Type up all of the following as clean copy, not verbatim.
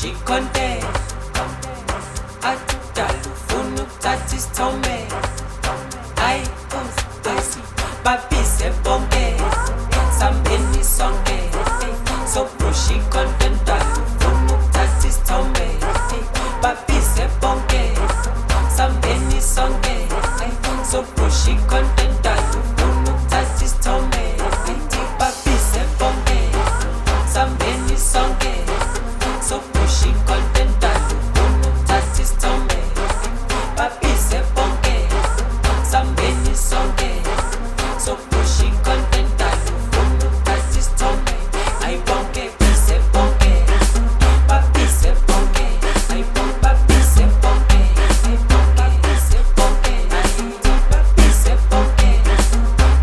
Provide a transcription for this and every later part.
pushi konte Atudalu funu tatis tome Ai uzi babise bonke Sambeni sonke So pushi konte Dalu funu tatis tome Babise bonke Sambeni sonke So pushi konte Dalu funu tatis tome Babise bonke Sambeni sonke So pushi konte Dalu funu tatis tome Babise bonke Sambeni sonke So pushi konte Dalu funu tatis tome Ai bonke bise bonke Babise bonke Ai bonke babise bonke Ai bonke bise bonke Ai babise bonke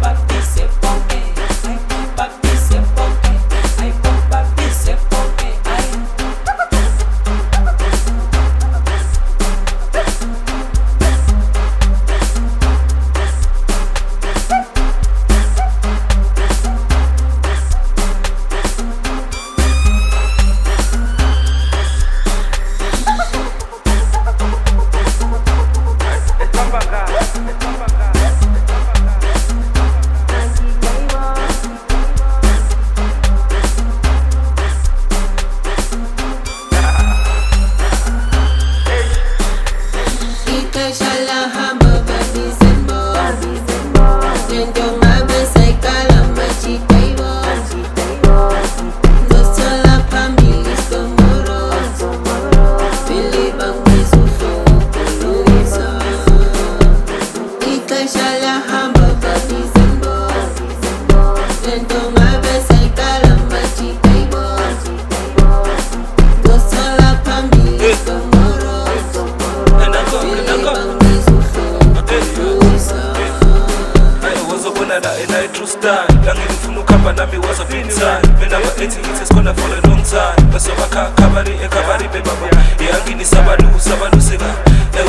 Babise bonke Ai babise bonke Ai bonke babise bonke Ai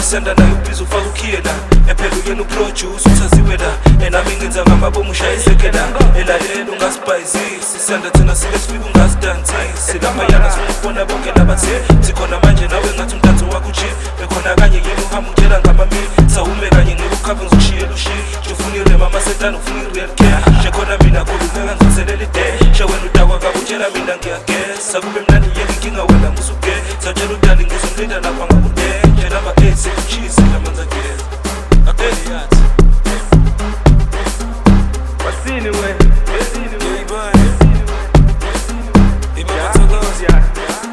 Senda na yupizu fakukieda Epelu yenu produce utaziweda Ena mingenza ngambabo mushaisekeda Ela yenu nga spicy Sisenda tena sile spiku nga zidanti Silama yana zunupona boke labate Zikona manje nawe ngatu mtato wakuchi Bekona ganye yenu hamu jera ngamami Saume ganye ngerukavu nzushie lushi Jufunire mama setanu funire elke Shekona mina kulunega nzuzelelite Shawenu dawa gabu jera mina ngiake Sagube mnani yeli kinga wenda musuke Sajeru dali ngizumlinda na panga mude Jeraba ese kuchisi la manzakeza Akeli yati Wasini we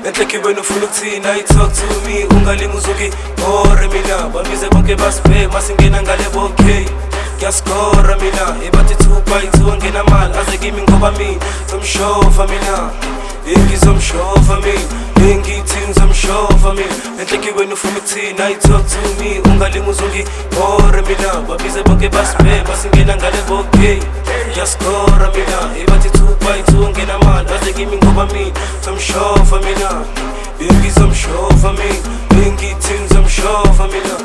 Entleki wenu fulukti na talk to me Ungali muzuki ore mina Bamize bonke baspe masingena ngale boke Kiaskora mina Ibati 2x2 angena mal Aze gimi ngoba mi Some show for mina Ingi some show for me Ingi teams some show for me Entleki wenu fulukti na talk to me Ungali muzuki ore mina Bamize bonke baspe masingena ngale boke Kiaskora mina Ibati 2x2 angena mal Aze gimi ngoba mi Some show for me now. Ingi some show for me. Ingi teams some show for me now.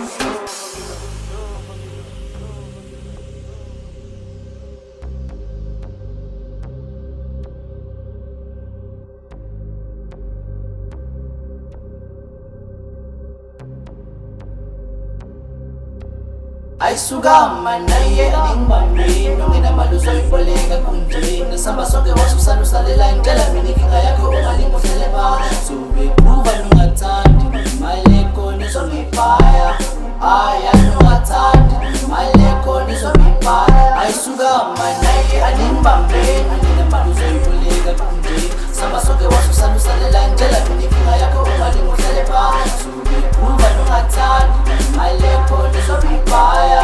Ay sugama na ye aning mamri Nung inamaluso ipolega kunjing Nasamba soke wasusan usalila Njala minikinga yako ungaling museleba Subikuva nung atandi Maleko niso mipaya Aya nung atandi Maleko niso mipaya Ay sugama na ye aning mamri Nung inamaluso ipolega kunjing Nasamba soke wasusan usalila Njala minikinga yako ungaling museleba Subikuva nung atandi Maleko niso mipaya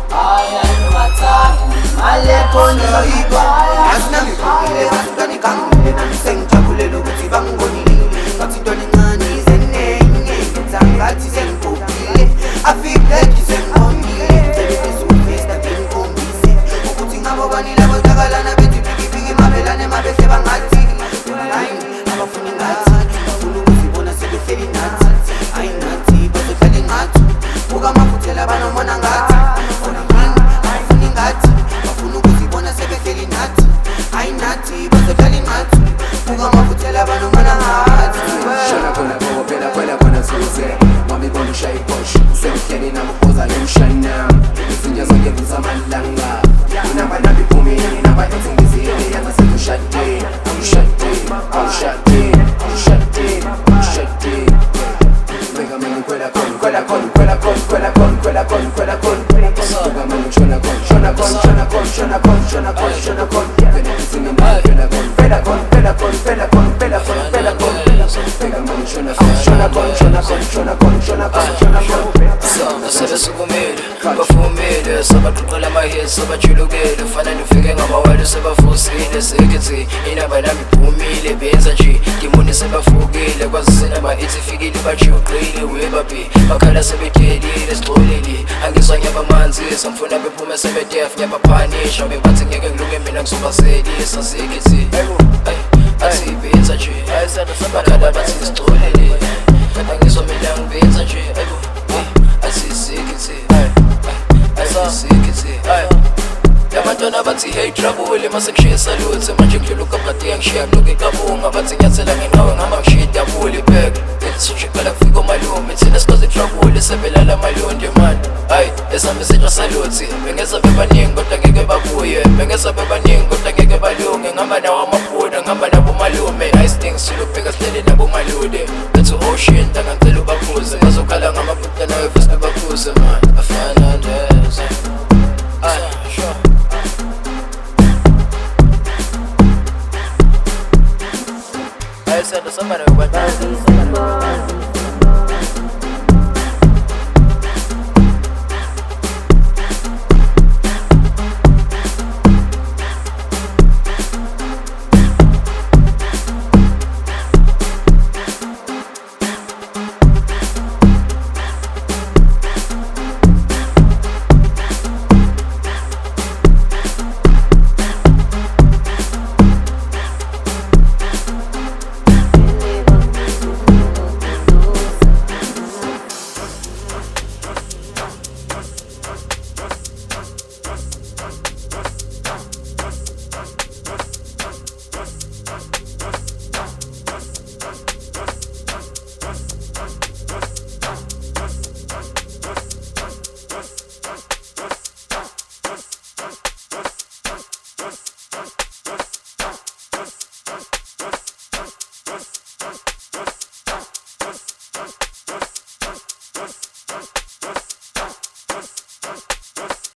Aya numatani Maleko niso mipaya Asina mipile Asuka ni kangle Na niseng chakule Luguti bangoni Katito ni ngani Zene Ngeta kwela khona kwela khona kwela khona kwela khona kwela khona fika manje shona khona shona khona shona khona shona khona shona khona shona khona singing fela khona fela khona fela khona fela khona fela khona fela khona fika manje shona khona shona khona shona khona shona khona shona khona shona khona sebesukumile bafumile sabaqoqela amahit sabajulukile fanele ufike ngamawele sebafusile sekithi inaba nami iphumile benza nje dimoni sebafukile kwazisenaba ithi fikile bajiuqile webabi bakhala sebedelile sigcolile angizwa nyabamanzi samfuna bephume sebedef nyabaphanisha bebathi ngeke ngiluke mina ngizobaselisa sekithi athi benza nje bakhala bathi sigcolile angizwa mina ngibenza nje Yabantwana bathi hey trouble mase ngishiye salute manje ngidluka phakathi yangishiya ngloke qabunga bathi nyathela ngenawe ngama ngishiya dabule back sishikala kufika malume thina sikaze trouble sebelala malundi man ay esami seja salute bengeza